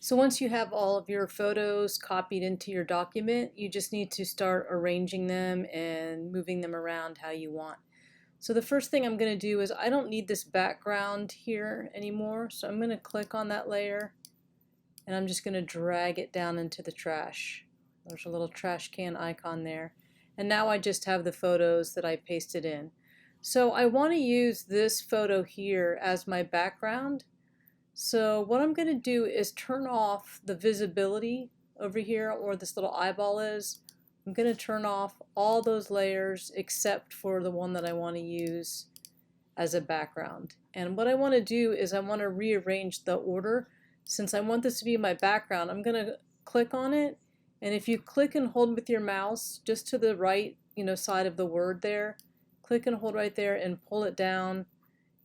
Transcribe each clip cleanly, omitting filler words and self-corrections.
So once you have all of your photos copied into your document, you just need to start arranging them and moving them around how you want. So the first thing I'm going to do is I don't need this background here anymore, so I'm going to click on that layer and I'm just going to drag it down into the trash. There's a little trash can icon there. And now I just have the photos that I pasted in. So I want to use this photo here as my background. So what I'm going to do is turn off the visibility over here where this little eyeball is. I'm going to turn off all those layers except for the one that I want to use as a background. And what I want to do is I want to rearrange the order. Since I want this to be my background, I'm going to click on it, and if you click and hold with your mouse just to the right, side of the word there, click and hold right there and pull it down.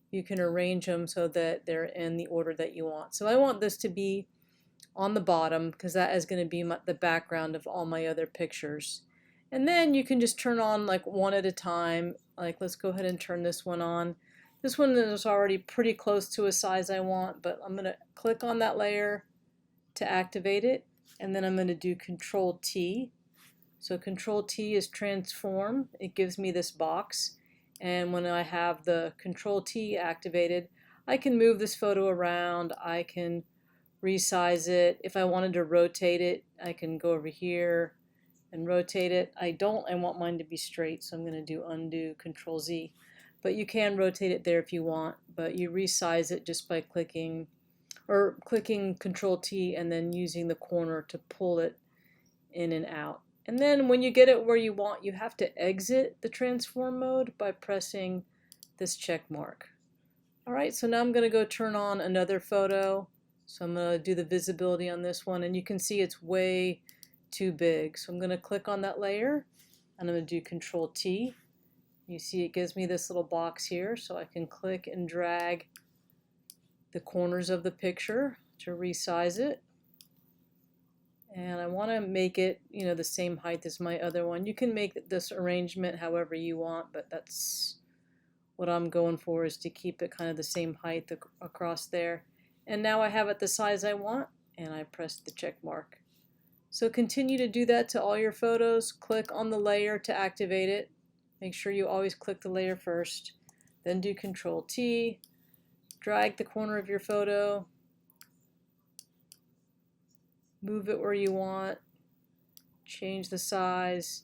You can arrange them so that they're in the order that you want. So I want this to be on the bottom because that is going to be the background of all my other pictures. And then you can just turn on like one at a time. Like let's go ahead and turn this one on. This one is already pretty close to a size I want, but I'm going to click on that layer to activate it, and then I'm going to do Control T. So Control T is transform. It gives me this box. And when I have the Control T activated, I can move this photo around. I can resize it. If I wanted to rotate it, I can go over here and rotate it. I want mine to be straight, so I'm going to do undo Control Z. But you can rotate it there if you want, but you resize it just by clicking Control T and then using the corner to pull it in and out. And then when you get it where you want, you have to exit the transform mode by pressing this check mark. Alright, so now I'm going to go turn on another photo. So I'm going to do the visibility on this one, and you can see it's way too big. So I'm going to click on that layer and I'm going to do Control T. You see it gives me this little box here, so I can click and drag the corners of the picture to resize it. And I want to make it, the same height as my other one. You can make this arrangement however you want, but that's what I'm going for, is to keep it kind of the same height across there. And now I have it the size I want, and I press the check mark. So continue to do that to all your photos. Click on the layer to activate it. Make sure you always click the layer first. Then do Control T. Drag the corner of your photo. Move it where you want, change the size,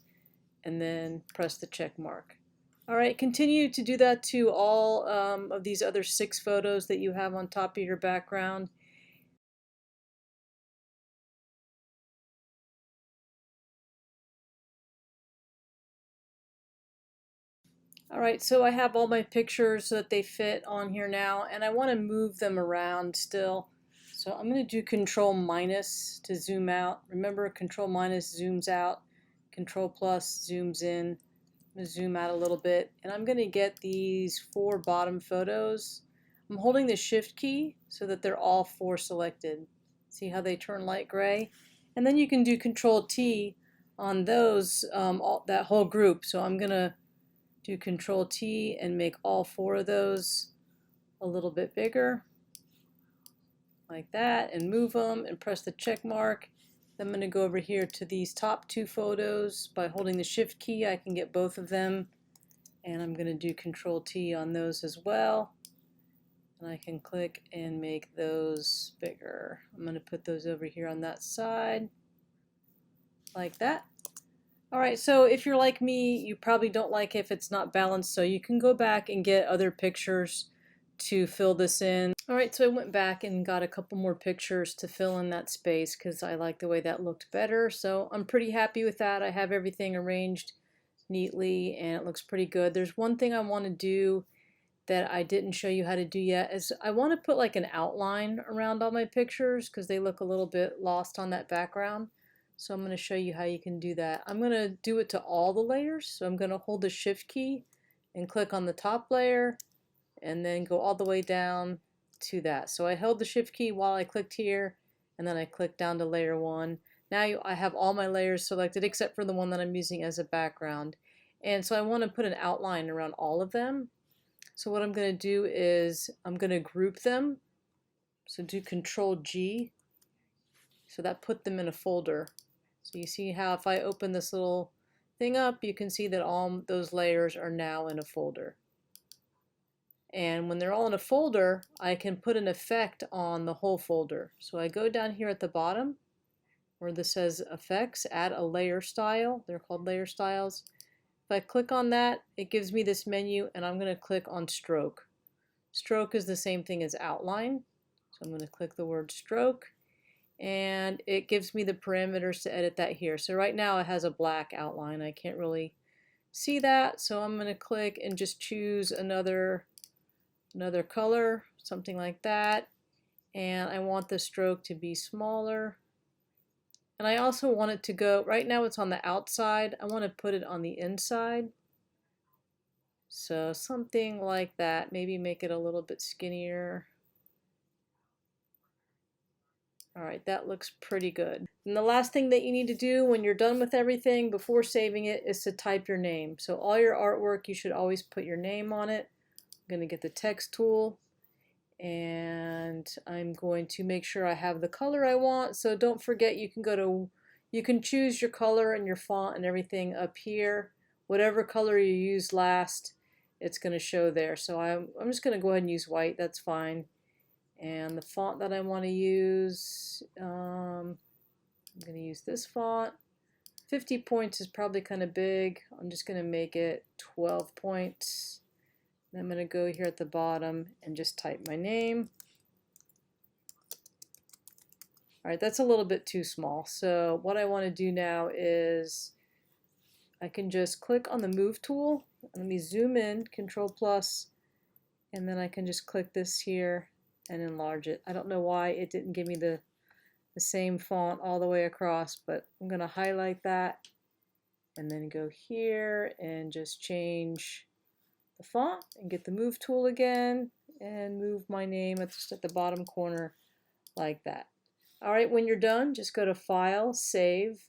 and then press the check mark. Alright, continue to do that to all of these other 6 photos that you have on top of your background. Alright, so I have all my pictures so that they fit on here now, and I want to move them around still. So I'm going to do Control minus to zoom out. Remember, Control minus zooms out, Control plus zooms in. I'm going to zoom out a little bit, and I'm going to get these 4 bottom photos. I'm holding the Shift key so that they're all 4 selected. See how they turn light gray? And then you can do Control T on those, that whole group. So I'm going to do Control T and make all 4 of those a little bit bigger, like that, and move them and press the check mark. Then I'm going to go over here to these top 2 photos. By holding the Shift key, I can get both of them, and I'm going to do Control T on those as well, and I can click and make those bigger. I'm going to put those over here on that side, like that. Alright, so if you're like me, you probably don't like if it's not balanced, so you can go back and get other pictures to fill this in. Alright, so I went back and got a couple more pictures to fill in that space because I like the way that looked better. So I'm pretty happy with that. I have everything arranged neatly and it looks pretty good. There's one thing I want to do that I didn't show you how to do yet, is I want to put like an outline around all my pictures because they look a little bit lost on that background. So I'm going to show you how you can do that. I'm going to do it to all the layers. So I'm going to hold the Shift key and click on the top layer and then go all the way down to that. So I held the Shift key while I clicked here, and then I clicked down to layer 1. Now I have all my layers selected except for the one that I'm using as a background. And so I want to put an outline around all of them. So what I'm going to do is I'm going to group them. So do Control G So that put them in a folder. So you see how if I open this little thing up, you can see that all those layers are now in a folder. And when they're all in a folder, I can put an effect on the whole folder. So I go down here at the bottom where this says effects, add a layer style. They're called layer styles. If I click on that, it gives me this menu, and I'm going to click on stroke. Stroke is the same thing as outline. So I'm going to click the word stroke, and it gives me the parameters to edit that here. So right now it has a black outline. I can't really see that, so I'm going to click and just choose another color, something like that. And I want the stroke to be smaller. And I also want it to go, right now it's on the outside, I want to put it on the inside. So something like that, maybe make it a little bit skinnier. Alright, that looks pretty good. And the last thing that you need to do when you're done with everything before saving it is to type your name. So all your artwork, you should always put your name on it. I'm going to get the text tool, and I'm going to make sure I have the color I want. So don't forget, you can choose your color and your font and everything up here. Whatever color you use last, it's going to show there. So I'm just going to go ahead and use white. That's fine. And the font that I want to use, I'm going to use this font. 50 points is probably kind of big. I'm just going to make it 12 points. I'm going to go here at the bottom and just type my name. Alright, that's a little bit too small. So what I want to do now is I can just click on the move tool. Let me zoom in, Control plus, and then I can just click this here and enlarge it. I don't know why it didn't give me the same font all the way across, but I'm going to highlight that and then go here and just change the font and get the move tool again and move my name just at the bottom corner like that. Alright, when you're done, just go to File, Save,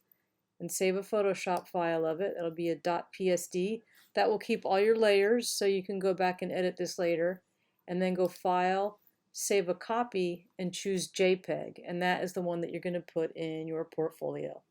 and save a Photoshop file of it. It'll be a .psd. That will keep all your layers so you can go back and edit this later. And then go File, Save a Copy, and choose JPEG. And that is the one that you're going to put in your portfolio.